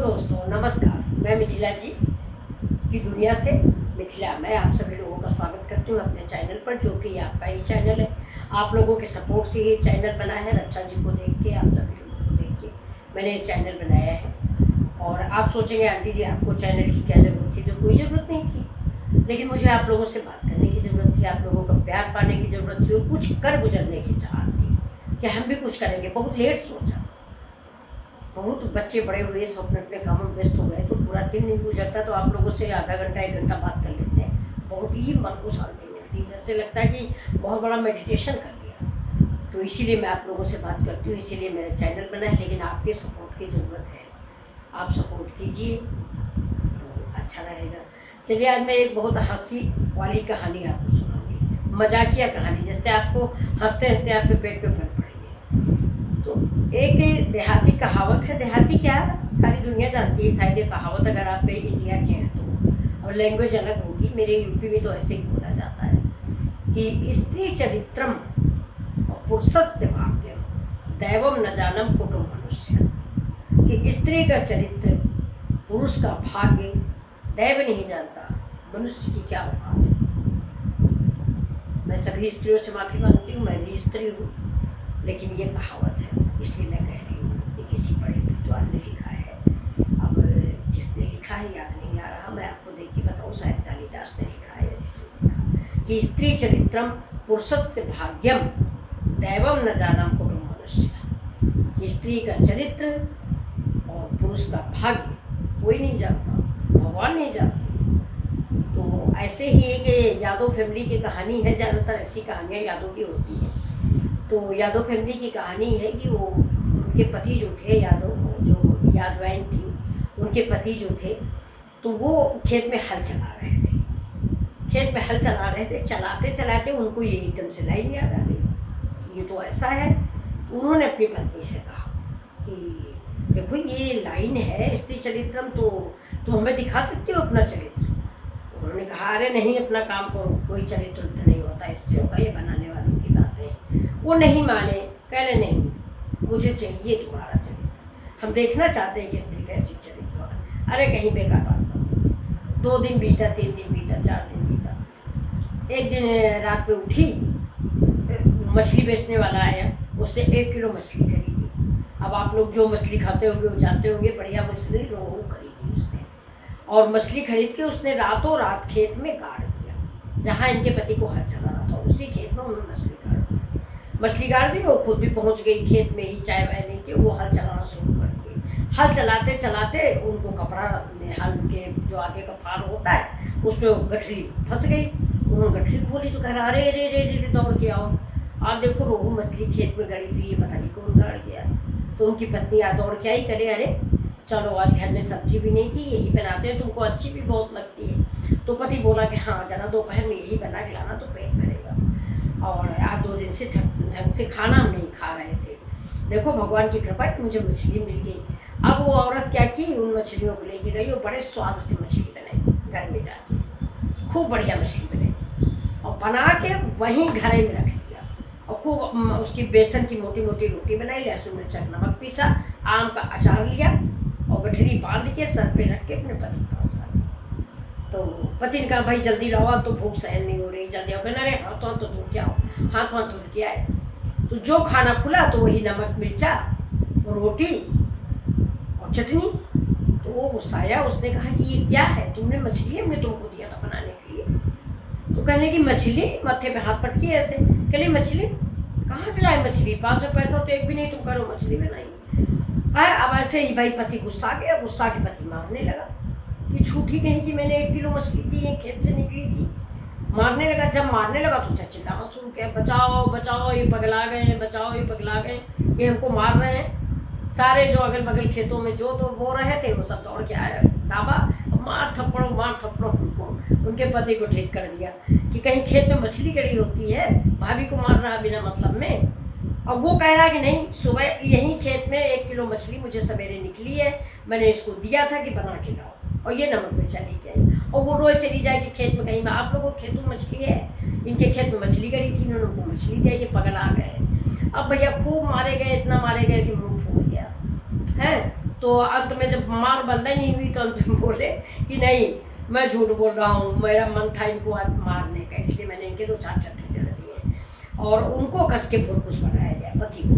दोस्तों नमस्कार। मैं मिथिला जी की दुनिया से मिथिला मैं आप सभी लोगों का स्वागत करती हूँ अपने चैनल पर, जो कि आपका ही चैनल है। आप लोगों के सपोर्ट से ये चैनल बना है। रक्षा जी को देख के, आप सभी लोगों को देख के मैंने ये चैनल बनाया है। और आप सोचेंगे आंटी जी आपको चैनल की क्या ज़रूरत थी? तो कोई ज़रूरत नहीं थी, लेकिन मुझे आप लोगों से बात करने की ज़रूरत थी, आप लोगों का प्यार पाने की ज़रूरत थी और कुछ कर गुजरने की चाहत थी कि हम भी कुछ करेंगे। बहुत लेट सोचा, बहुत बच्चे बड़े हुए, सब अपने अपने कामों में व्यस्त हो गए, तो पूरा दिन नहीं गुजरता तो आप लोगों से आधा घंटा 1 घंटा बात कर लेते हैं। बहुत ही मन को शांति मिलती है, जैसे लगता है कि बहुत बड़ा मेडिटेशन कर लिया। तो इसीलिए मैं आप लोगों से बात करती हूँ, इसीलिए मेरा चैनल बना है। लेकिन आपके सपोर्ट की ज़रूरत है, आप सपोर्ट कीजिए तो अच्छा रहेगा। चलिए आज मैं एक बहुत हंसी वाली कहानी आपको सुनाऊंगी, मजाकिया कहानी, जिससे आपको हंसते हंसते आपके पेट पे बल पड़ेंगे। तो एक देहाती कहावत है, देहाती क्या सारी दुनिया जानती है शायद ये कहावत, अगर आप इंडिया के हैं तो, और लैंग्वेज अलग होगी। मेरे यूपी में तो ऐसे ही बोला जाता है कि स्त्री चरित्रम और पुरुषस्य भाग्यम दैवम न जानम कुटुम मनुष्य। कि स्त्री का चरित्र, पुरुष का भाग्य दैव नहीं जानता, मनुष्य की क्या औकात है। मैं सभी स्त्रियों से माफ़ी मांगती हूँ, मैं भी स्त्री हूँ, लेकिन ये कहावत है इसलिए मैं कह रही हूँ। ये किसी बड़े विद्वान ने लिखा है, अब किसने लिखा है याद नहीं आ रहा, मैं आपको देख के बताऊँ, शायद कालिदास ने लिखा है या किसी ने लिखा कि स्त्री चरित्रम पुरुषस्य भाग्यम दैवम न जानम कुटुम मनुष्य। स्त्री का चरित्र और पुरुष का भाग्य कोई नहीं जानता, भगवान नहीं जानते। तो ऐसे ही एक यादव फैमिली की कहानी है, ज़्यादातर ऐसी कहानियाँ यादव की होती हैं। तो यादव फैमिली की कहानी है कि वो उनके पति जो थे, यादव जो यादवाइन थी, उनके पति जो थे, तो वो खेत में हल चला रहे थे। खेत में हल चला रहे थे, चलाते चलाते उनको ये एकदम से लाइन याद आ गई कि ये तो ऐसा है। उन्होंने अपनी पत्नी से कहा कि देखो ये लाइन है स्त्री चरित्रम, तो तुम हमें दिखा सकती हो अपना चरित्र। उन्होंने कहा अरे नहीं, अपना काम करो, कोई चरित्र नहीं होता स्त्रियों का, ये बनाने वालों की बातें। वो नहीं माने, कह रहे नहीं मुझे चाहिए तुम्हारा चरित्र, हम देखना चाहते हैं कि स्त्री कैसी चरित्रवान। अरे कहीं बेकार बात करो। 2 दिन बीता, 3 दिन बीता, 4 दिन बीता। एक दिन रात में उठी, मछली बेचने वाला आया, उसने 1 किलो मछली खरीदी। अब आप लोग जो मछली खाते होंगे वो जानते होंगे, बढ़िया मछली रोहू खरीदी उसने। और मछली खरीद के उसने रातों रात खेत में गाड़ दिया, जहाँ इनके पति को हल चलाना था, उसी खेत में उन्होंने मछली गाड़ दी। और खुद भी पहुँच गई खेत में ही, चाय वाय लेके वो हल चलाना शुरू कर दिए। हल चलाते चलाते उनको कपड़ा में, हल के जो आगे का फार होता है उसमें गठरी फंस गई। उन्होंने गठरी खोली तो कह रहा अरे रे रे रे दौड़ के आओ, आज देखो रोहू मछली खेत में गड़ी हुई है, पता नहीं कौन गाड़ गया। तो उनकी पत्नी आ दौड़ के आई, करे अरे चलो आज घर में सब्जी भी नहीं थी, यही बनाते हैं, तुमको अच्छी भी बहुत लगती है। तो पति बोला कि हाँ जरा दोपहर में यही बना के लाना तो पेट भरेगा। और आज 2 दिन से ढंग से खाना हम नहीं खा रहे थे, देखो भगवान की कृपा कि मुझे मछली मिल गई। अब वो औरत क्या की, उन मछलियों को लेके गई और बड़े स्वाद से मछली बनाई, घर में जाके खूब बढ़िया मछली बनाई और बना के वहीं घर में रख लिया। और खूब उसकी बेसन की मोटी मोटी रोटी बनाई, लहसुन मिर्चा नमक पीसा, आम का अचार लिया और गठरी बांध के सर पे रख के अपने पति के पास आ गई। तो पति ने कहा भाई जल्दी लाओ, तो भूख सहन नहीं हो रही, जल्दी आओ। कहना अरे हाथ तो धो के आओ, हाथ धो के आए। तो जो खाना खुला तो वही नमक मिर्चा और रोटी और चटनी। तो वो गुस्सा आया, उसने कहा कि ये क्या है, तुमने मछली हमने तुमको दिया था बनाने के लिए। तो कहने की मछली, माथे पे हाथ पटकी ऐसे, कहली मछली कहाँ से लाए मछली, 5 रुपये पैसा तो एक भी नहीं, तुम करो मछली बनाई। अब ऐसे ही भाई पति गुस्सा गया, गुस्सा के पति मारने लगा कि झूठी कहीं कि मैंने 1 किलो मछली दी, ये खेत से निकली थी। मारने लगा, जब मारने लगा तो उसने चिल्लाना शुरू किया, बचाओ बचाओ ये पगला गए हैं, बचाओ ये पगला गए, ये हमको मार रहे हैं। सारे जो अगल बगल खेतों में जो तो बो रहे थे वो सब दौड़ के आए, दाबा मार थप्पड़ों उनको, उनके पति को ठीक कर दिया कि कहीं खेत में मछली गड़ी होती है, भाभी को मार रहा बिना मतलब में। और वो कह रहा है कि नहीं, सुबह यहीं खेत में 1 किलो मछली मुझे सवेरे निकली है, मैंने इसको दिया था कि बना के लाओ, और ये नमक मिर्चा लेके आई। और वो रोज चली जाए कि खेत में कहीं में आप लोगों के खेतों में मछली है, इनके खेत में मछली गड़ी थी, इन्होंने उनको मछली दिया, ये पगला गए। अब भैया खूब मारे गए, इतना मारे गए कि मुँह फूल गया है। तो अंत में जब मार बंद ही नहीं हुई तो अंत में बोले कि नहीं, मैं झूठ बोल रहा हूँ, मेरा मन था इनको आज मारने का, इसलिए मैंने इनके 2-4 चट्टे जड़ दिए और उनको कस के फुरकुस बनाया गया पति को।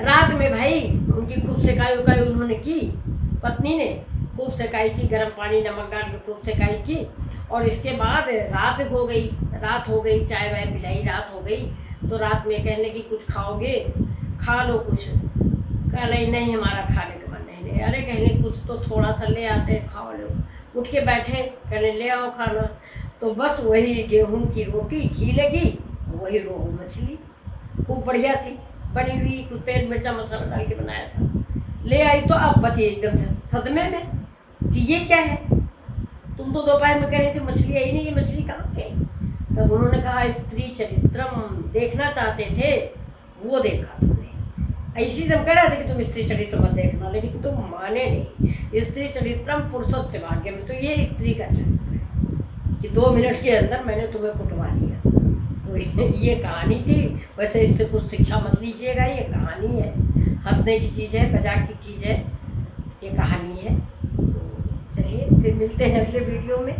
रात में भाई उनकी खूब सेकाई उकाई उन्होंने की, पत्नी ने खूब सेकाई की, गर्म पानी नमक डाल के खूब सेकाई की। और इसके बाद रात हो गई, चाय वाय पिलाई, रात हो गई। तो रात में कहने की कुछ खाओगे, खा लो कुछ। कहले नहीं, हमारा खाने का मन नहीं। अरे कहने कुछ तो थोड़ा सा ले आते हैं, खाओ लो। उठ के बैठे, कहने ले आओ खाना। तो बस वही गेहूं की रोटी, घी लगी, वही रोहू मछली खूब बढ़िया सी बनी हुई, कुछ तेल मिर्चा मसाला डाल के बनाया था, ले आई। तो अब पति एकदम से सदमे में कि ये क्या है, तुम तो दोपहर में कह रही थी मछली आई नहीं, ये मछली कहाँ से आई। तब उन्होंने कहा स्त्री चरित्रम देखना चाहते थे, वो देखा तुमने। ऐसी जब कह रहा था कि तुम स्त्री चरित्र मत देखना, लेकिन तुम माने नहीं। स्त्री चरित्रम पुरुषों से भाग्य में, तो ये स्त्री का चरित्र है कि 2 मिनट के अंदर मैंने तुम्हें कुटवा दिया। तो ये कहानी थी। वैसे इससे कुछ शिक्षा मत लीजिएगा, ये कहानी है, हंसने की चीज़ है, मजाक की चीज़ है, ये कहानी है। तो चलिए फिर मिलते हैं अगले वीडियो में।